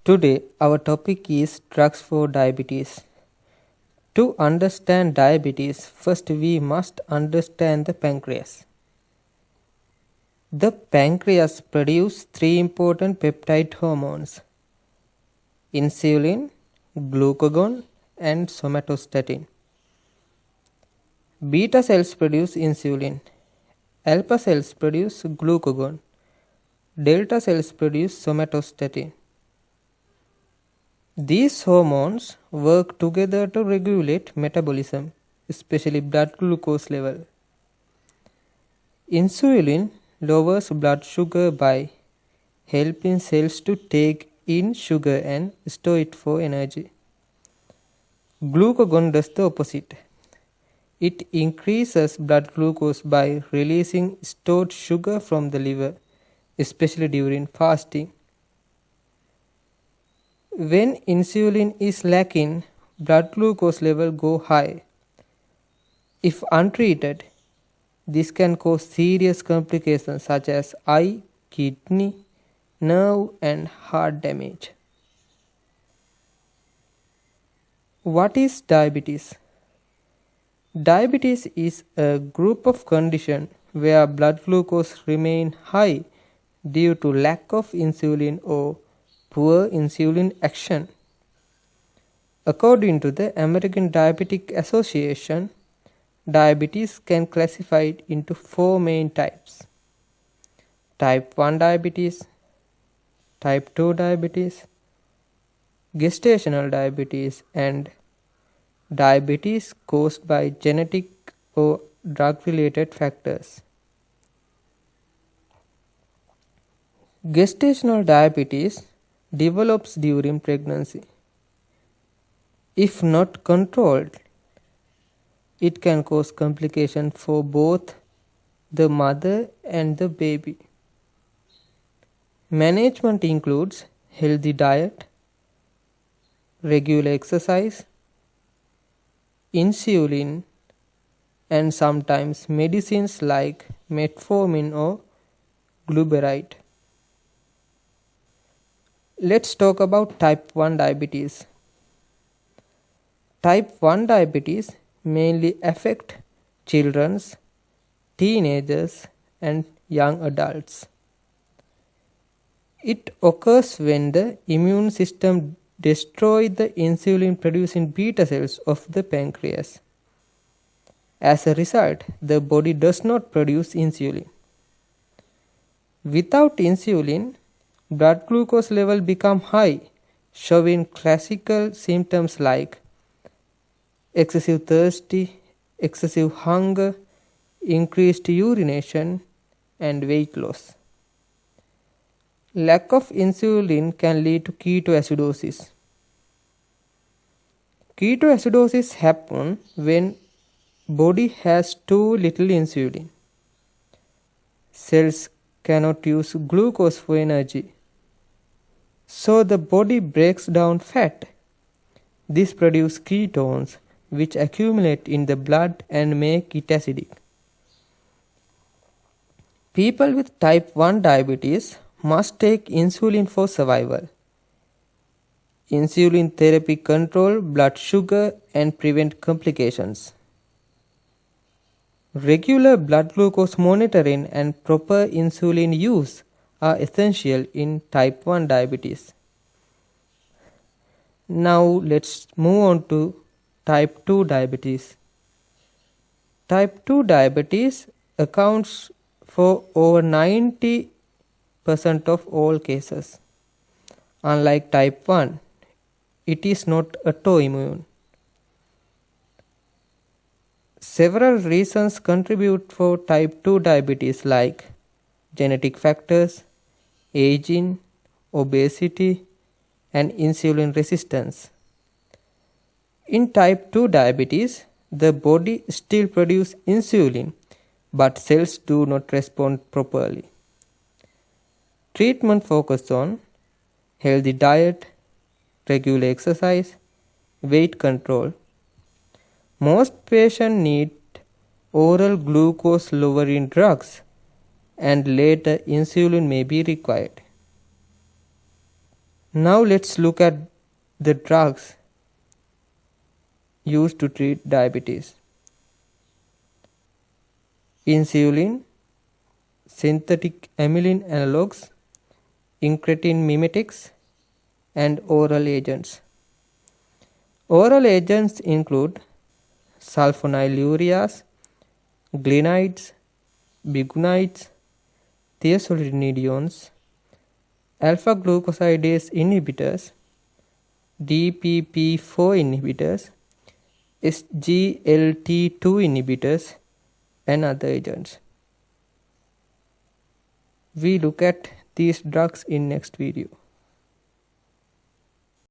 Today, our topic is drugs for diabetes. To understand diabetes, first we must understand the pancreas. The pancreas produces three important peptide hormones: insulin, glucagon, and somatostatin. Beta cells produce insulin, alpha cells produce glucagon, delta cells produce somatostatin. These hormones work together to regulate metabolism, especially blood glucose level. Insulin lowers blood sugar by helping cells to take in sugar and store it for energy. Glucagon does the opposite. It increases blood glucose by releasing stored sugar from the liver, especially during fasting. When insulin is lacking, blood glucose level go high. If untreated, this can cause serious complications such as eye, kidney, nerve and heart damage. What is diabetes? Diabetes is a group of conditions where blood glucose remains high due to lack of insulin or poor insulin action. According to the American Diabetic Association, diabetes can classify into four main types: type 1 diabetes, type 2 diabetes, gestational diabetes, and diabetes caused by genetic or drug-related factors. Gestational diabetes develops during pregnancy. If not controlled, it can cause complications for both the mother and the baby. Management includes healthy diet, regular exercise, insulin, and sometimes medicines like metformin or gluburide. Let's talk about type 1 diabetes. Type 1 diabetes mainly affect children, teenagers, and young adults. It occurs when the immune system destroys the insulin producing beta cells of the pancreas. As a result, the body does not produce insulin. Without insulin, blood glucose level become high, showing classical symptoms like excessive thirst, excessive hunger, increased urination, and weight loss. Lack of insulin can lead to ketoacidosis. Ketoacidosis happens when body has too little insulin. Cells cannot use glucose for energy, so the body breaks down fat. This produces ketones, which accumulate in the blood and make it acidic. People with type 1 diabetes must take insulin for survival. Insulin therapy controls blood sugar and prevents complications. Regular blood glucose monitoring and proper insulin use are essential in type 1 diabetes. Now let's move on to type 2 diabetes. Type 2 diabetes accounts for over 90% of all cases. Unlike type 1, it is not autoimmune. Several reasons contribute for type 2 diabetes like genetic factors, aging, obesity, and insulin resistance. In type 2 diabetes, the body still produces insulin, but cells do not respond properly. Treatment focuses on healthy diet, regular exercise, weight control. Most patients need oral glucose lowering drugs, and later insulin may be required. Now let's look at the drugs used to treat diabetes. Insulin, synthetic amylin analogues, incretin mimetics, and oral agents. Oral agents include sulfonylureas, glinides, biguanides, thiazolidinediones, alpha-glucosidase inhibitors, DPP4 inhibitors, SGLT2 inhibitors, and other agents. We look at these drugs in next video.